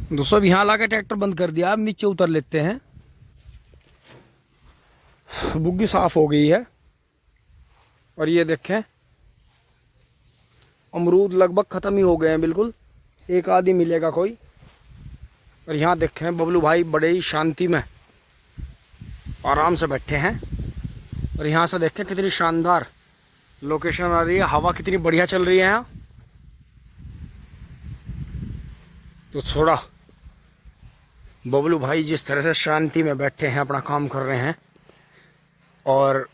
दोस्तों अब यहाँ लाके ट्रैक्टर बंद कर दिया। अब नीचे उतर लेते हैं। बुग्गी साफ हो गई है। और ये देखें अमरूद लगभग खत्म ही हो गए हैं, बिल्कुल एक आदि मिलेगा कोई। और यहाँ देखें बबलू भाई बड़े ही शांति में आराम से बैठे हैं। और यहाँ से देखें कितनी शानदार लोकेशन आ रही है, हवा कितनी बढ़िया चल रही है यहाँ। तो थोड़ा बबलू भाई जिस तरह से शांति में बैठे हैं अपना काम कर रहे हैं, और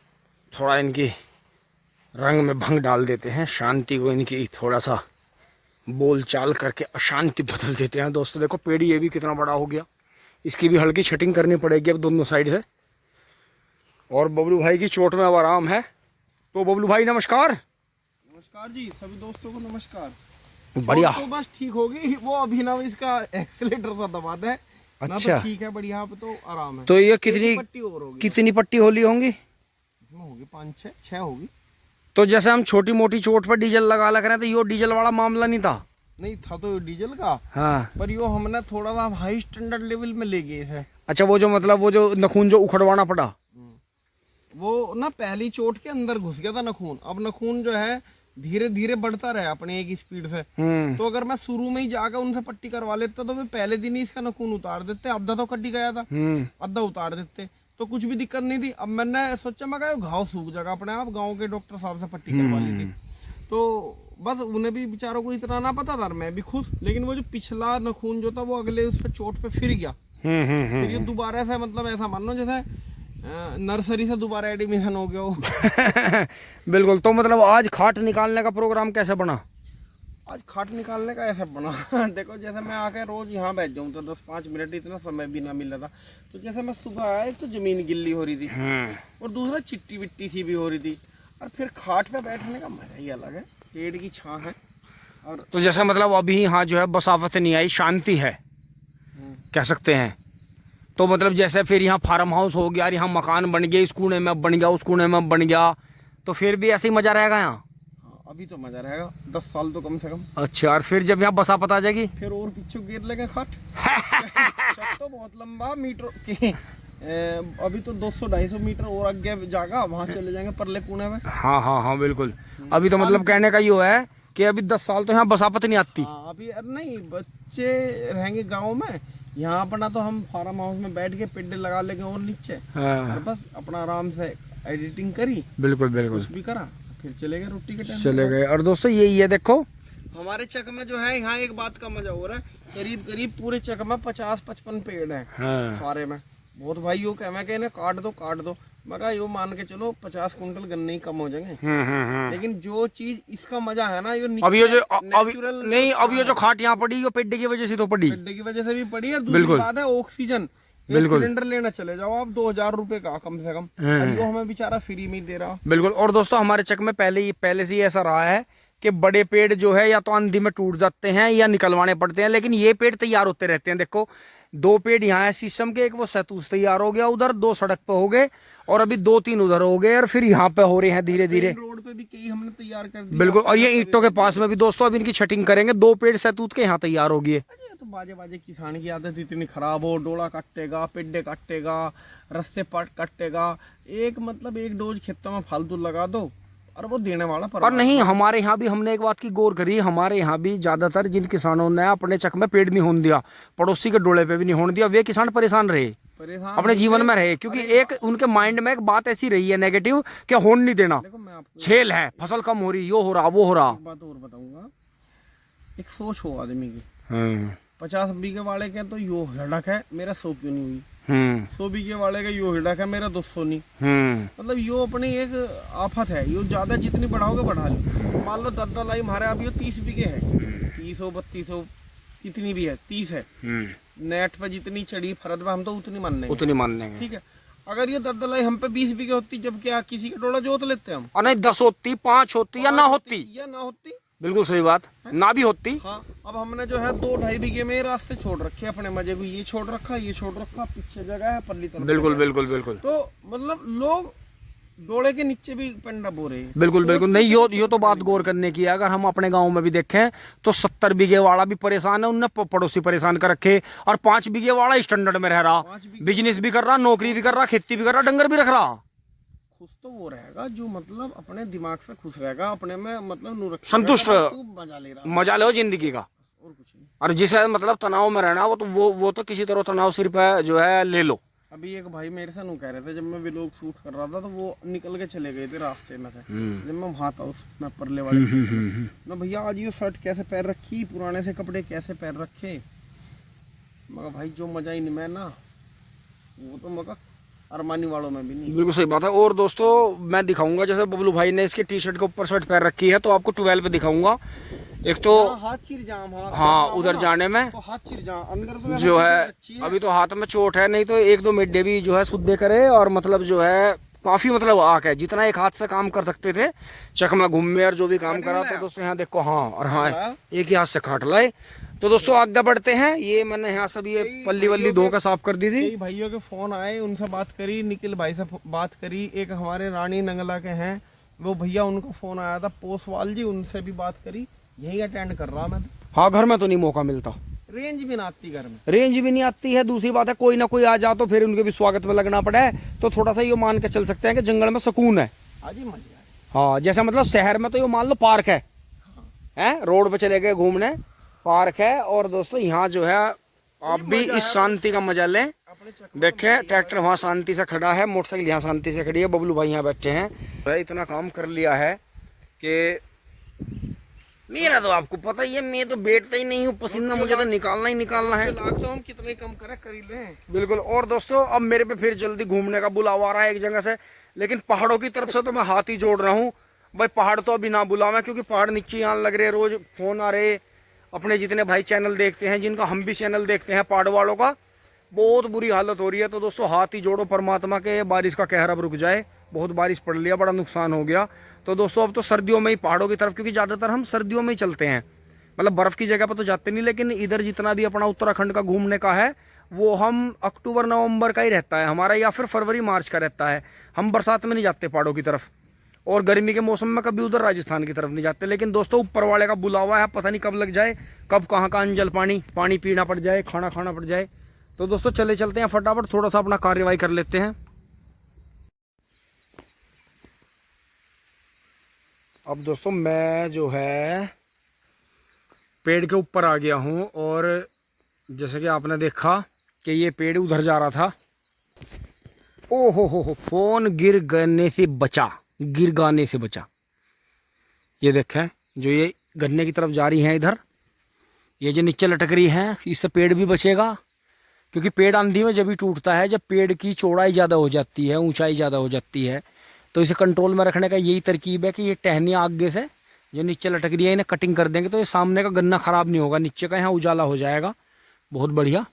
थोड़ा इनकी रंग में भंग डाल देते हैं, शांति को इनकी थोड़ा सा बोल चाल करके अशांति बदल देते हैं। दोस्तों देखो पेड़ ये भी कितना बड़ा हो गया, इसकी भी हल्की छटिंग करनी पड़ेगी अब दोनों साइड से। और बबलू भाई की चोट में अब आराम है। तो बबलू भाई नमस्कार। नमस्कार जी, सभी दोस्तों को नमस्कार। बढ़िया, तो बस ठीक होगी, वो अभिनव इसका एक्सीलेटर सा दबा दे। अच्छा तो ठीक है, बढ़िया, अब तो आराम है। तो ये कितनी पट्टी और होगी, कितनी पट्टी होली होंगी? इसमें होगी 5-6 होगी। तो जैसे हम छोटी मोटी चोट पर डीजल लगा लग रहे हैं, तो ये डीजल वाला मामला नहीं था? नहीं था तो डीजल का, हाँ। पर यो हमने थोड़ा सा हाई स्टैंडर्ड लेवल में ले गए है। अच्छा, वो जो मतलब वो जो नखून जो उखड़वाना पड़ा, वो ना पहली चोट के अंदर घुस गया था नखून। अब नखून जो है धीरे धीरे बढ़ता रहा अपने एक स्पीड से। तो अगर मैं शुरू में ही जाकर उनसे पट्टी करवा लेता तो वे पहले दिन ही इसका नखून उतार देते। आधा तो कटी गया था, आधा उतार देते तो कुछ भी दिक्कत नहीं थी। अब मैंने सोचा मैं घाव सूख जाएगा अपने आप, गाँव के डॉक्टर साहब से पट्टी करवा ली थी। तो बस उन्हें भी बेचारों को इतना ना पता था, मैं भी खुश। लेकिन वो जो पिछला नखून जो था वो अगले उस पर चोट पे फिर गया। फिर ये दोबारा से, मतलब ऐसा मान लो जैसे नर्सरी से दोबारा एडमिशन हो गया हो। बिल्कुल। तो मतलब आज खाट निकालने का प्रोग्राम कैसे बना? आज खाट निकालने का ऐसा बना देखो, जैसे मैं आके रोज यहाँ बैठ जाऊँ तो 10-5 मिनट इतना समय भी ना मिल रहा था। तो जैसे मैं सुबह आया, एक तो जमीन गिल्ली हो रही थी और दूसरा चिट्टी विट्टी सी भी हो रही थी। और फिर खाट पे बैठने का मजा ही अलग है, पेड़ की छां है। और तो जैसे मतलब अभी यहाँ जो है बसावत नहीं आई, शांति है कह सकते हैं। तो मतलब जैसे फिर यहाँ फार्म हाउस हो गया, यहाँ मकान बन गया, इस कोने में बन गया, उस कोने में बन गया, तो फिर भी ऐसे ही मजा रहेगा यहाँ? अभी तो मजा रहेगा 10 साल तो कम से कम। अच्छा, और फिर जब यहाँ बसावत आ जाएगी फिर और पीछे गिर लेगा खाट। छत तो बहुत लंबा मीटर की, अभी तो 200-250 मीटर और आगे जागा, वहाँ चले जाएंगे परले कोने में। हाँ हाँ हाँ बिल्कुल। अभी तो मतलब कहने का ये है कि अभी 10 साल तो यहाँ बसावत नहीं आती। अभी नहीं, बच्चे रहेंगे गाँव में, यहाँ अपना तो हम फार्म हाउस में बैठ के पेड़ लगा लेंगे और नीचे। और बस अपना आराम से एडिटिंग करी, बिल्कुल बिल्कुल, कुछ भी करा, फिर चले गए रोटी के टाइम चले गए। और दोस्तों ये देखो हमारे चक में जो है, यहाँ एक बात का मजा हो रहा है, करीब करीब पूरे चक में 50-55 पेड़ है। सारे में बहुत भाई यो कह, मैं कहने काट दो। मगर यो मान के चलो 50 कुंटल गन्ने ही कम हो जाएंगे। लेकिन जो चीज इसका मजा है ना, अब ये जो नेचुरल नहीं, अब ये जो खाट यहाँ पड़ी, ये पेड़ की वजह से तो पड़ी, पेड़ की वजह से भी पड़ी। और दूसरी बात है ऑक्सीजन, बिल्कुल सिलेंडर लेना चले जाओ आप 2000 रुपए का कम से कम, वो हमें बेचारा फ्री में ही दे रहा। बिल्कुल। और दोस्तों हमारे चक में पहले से ही ऐसा रहा है कि बड़े पेड़ जो है या तो आंधी में टूट जाते हैं या निकलवाने पड़ते हैं, लेकिन ये पेड़ तैयार होते रहते हैं। देखो 2 पेड़ यहाँ है शीशम के, एक वो सतूस तैयार हो गया उधर, 2 सड़क पे हो गए, और अभी 2-3 उधर हो गए, और फिर यहाँ पे हो रहे हैं धीरे धीरे। रोड पे भी कई हमने तैयार कर दिया। बिल्कुल। और ये ईंटों के पास में भी दोस्तों अब इनकी छटिंग करेंगे। 2 पेड़ सतूत के यहाँ तैयार हो गए। तो बाजे किसान की आदत इतनी खराब हो, डोला काटेगा, पेड्डे काटेगा, रस्ते पर काटेगा, एक डोज खेतों में फालतू लगा दो और वो देने वाला पर। और नहीं, हमारे यहाँ भी हमने एक बात की गौर करी, हमारे यहाँ भी ज्यादातर जिन किसानों ने अपने चक में पेड़ नहीं होने दिया, पड़ोसी के डोले पे भी नहीं होने दिया, वे किसान परेशान रहे, अपने जीवन में रहे। क्योंकि एक उनके माइंड में एक बात ऐसी रही है नेगेटिव कि होने नहीं देना, छेल है, फसल कम हो रही, यो हो रहा, वो हो रहा। बात और बताऊंगा, एक सोच हो आदमी की, 50 बीघे वाले के तो यो हिड़क है, मेरा 100 क्यों नहीं हुई, 100 बीघे वाले का यो हिड़क है, मेरा 200 नहीं। मतलब यो अपनी एक आफत है, यो ज्यादा जितनी बढ़ाओगे बढ़ा लो। मान लो 10 लाई हमारे अभी यो 30 बीघे है, 30-32 कितनी भी है, 30 है। नेट पे जितनी चढ़ी फरद में हम तो उतनी मान लेंगे, ठीक है। अगर ये 10 लाई हम पे 20 बीघे होती, जब क्या किसी का डोला जोत लेते हम, और नहीं 10 होती, 5 होती या ना होती, बिल्कुल सही बात, ना भी होती। हाँ, अब हमने जो है 2-2.5 बीघे में रास्ते छोड़ रखे अपने मजे को, ये छोड़ रखा, पीछे जगह है, परली तरफ। बिल्कुल बिल्कुल बिल्कुल। तो मतलब लोग डोले के नीचे भी पेंडा बो रहे हैं। बिल्कुल बिल्कुल। नहीं, यो तो बात गौर करने की है। अगर हम अपने गांव में भी देखें तो 70 बीघे वाला भी परेशान है, उनने पड़ोसी परेशान कर रखे। और 5 बीघे वाला स्टैंडर्ड में रह रहा, बिजनेस भी कर रहा, नौकरी भी कर रहा, खेती भी कर रहा, डंगर भी रख रहा। खुश तो वो रहेगा जो मतलब अपने दिमाग से खुश रहेगा, अपने में मतलब संतुष्ट, मजा ले रहा, मजा लो जिंदगी का। और कुछ नहीं। और जिसे मतलब तनाव में रहना, वो तो किसी तरह तनाव सिर पे जो है ले लो। अभी एक भाई मेरे से कह रहे थे, जब मैं व्लॉग शूट कर रहा था तो वो निकल के चले गए थे रास्ते में से, जब मैं वहां था उस मैं परले वाले ना, भैया आज ये शर्ट कैसे पहन रखी, पुराने से कपड़े कैसे पहन रखे। मगर भाई जो मजा ही नहीं मैं ना, वो तो मगर अरमानी वालों में भी नहीं। बिल्कुल सही बात है। और दोस्तों मैं दिखाऊंगा, जैसे बबलू भाई ने इसके टी शर्ट के ऊपर शर्ट पहन रखी है, तो आपको 12 पे दिखाऊंगा। एक तो हाथ चिर जाम, हाँ उधर जाने में तो हाथ चिर जाम, अंदर तो जो है अभी तो हाथ में चोट है, नहीं तो 1-2 मिड्डे भी जो है शुद्धे करे। और मतलब जो है काफी मतलब आक है, जितना एक हाथ से काम कर सकते थे चकमा घूमे और जो भी काम करा। तो दोस्तों यहाँ देखो, हाँ और हाँ एक ही हाथ से काट लाए। तो दोस्तों आगे बढ़ते हैं। ये मैंने यहाँ सब ये पल्ली वल्ली धो कर साफ कर दी थी। भाइयों के फोन आए, उनसे बात करी, निखिल भाई से बात करी, एक हमारे रानी नंगला के हैं वो भैया, उनका फोन आया था पोसवाल जी, उनसे भी बात करी। यही अटेंड कर रहा मैं। हाँ घर में तो नहीं मौका मिलता, रेंज भी ना आती घर में, रेंज भी नहीं आती है। दूसरी बात है कोई ना कोई आ जा तो फिर उनके भी स्वागत में लगना पड़े। तो थोड़ा सा ये मान के चल सकते हैं कि जंगल में सुकून है। आज ही मजे आए। हाँ जैसे मतलब शहर में तो ये मान लो पार्क है, रोड पे चले गए घूमने, पार्क है। और दोस्तों यहाँ जो है आप भी इस शांति का मजा लें। देखें ट्रैक्टर वहाँ शांति से खड़ा है, मोटरसाइकिल यहाँ शांति से खड़ी है, बबलू भाई यहाँ बैठे हैं। भाई इतना काम कर लिया है कि मेरा तो आपको पता ही है, मैं तो बैठता ही नहीं हूँ, पसीना मुझे तो निकालना ही निकालना है। लाग तो हम कितने कम करें कर ही लें। बिल्कुल। और दोस्तों अब मेरे पे फिर जल्दी घूमने का बुलावा आ रहा है एक जगह से, लेकिन पहाड़ों की तरफ से तो मैं हाथ ही जोड़ रहा हूँ। भाई पहाड़ तो अभी ना बुलावा, क्योंकि पहाड़ नीचे आने लग रहे, रोज फोन आ रहे। अपने जितने भाई चैनल देखते हैं, जिनका हम भी चैनल देखते हैं, पहाड़ वालों का बहुत बुरी हालत हो रही है। तो दोस्तों हाथ ही जोड़ो परमात्मा के, बारिश का कहर अब रुक जाए। बहुत बारिश पड़ लिया, बड़ा नुकसान हो गया। तो दोस्तों अब तो सर्दियों में ही पहाड़ों की तरफ, क्योंकि ज़्यादातर हम सर्दियों में ही चलते हैं, मतलब बर्फ़ की जगह पर तो जाते नहीं। लेकिन इधर जितना भी अपना उत्तराखंड का घूमने का है वो हम अक्टूबर नवंबर का ही रहता है हमारा, या फिर फरवरी मार्च का रहता है। हम बरसात में नहीं जाते पहाड़ों की तरफ, और गर्मी के मौसम में कभी उधर राजस्थान की तरफ नहीं जाते। लेकिन दोस्तों ऊपर वाले का बुलावा है, पता नहीं कब लग जाए, कब कहाँ का अंजल पानी पीना पड़ जाए, खाना खाना पड़ जाए। तो दोस्तों चले चलते हैं फटाफट, थोड़ा सा अपना कार्यवाही कर लेते हैं। अब दोस्तों मैं जो है पेड़ के ऊपर आ गया हूँ, और जैसे कि आपने देखा कि ये पेड़ उधर जा रहा था। ओ हो फोन गिर गने से बचा, गिर गाने से बचा। ये देखें जो ये गन्ने की तरफ जा रही हैं इधर, ये जो नीचे लटक रही हैं, इससे पेड़ भी बचेगा। क्योंकि पेड़ आंधी में जब भी टूटता है जब पेड़ की चौड़ाई ज़्यादा हो जाती है, ऊंचाई ज़्यादा हो जाती है। तो इसे कंट्रोल में रखने का यही तरकीब है कि ये टहनियाँ आगे से जो नीचे लटक रही है इन्हें कटिंग कर देंगे, तो ये सामने का गन्ना ख़राब नहीं होगा, नीचे का यहाँ उजाला हो जाएगा। बहुत बढ़िया।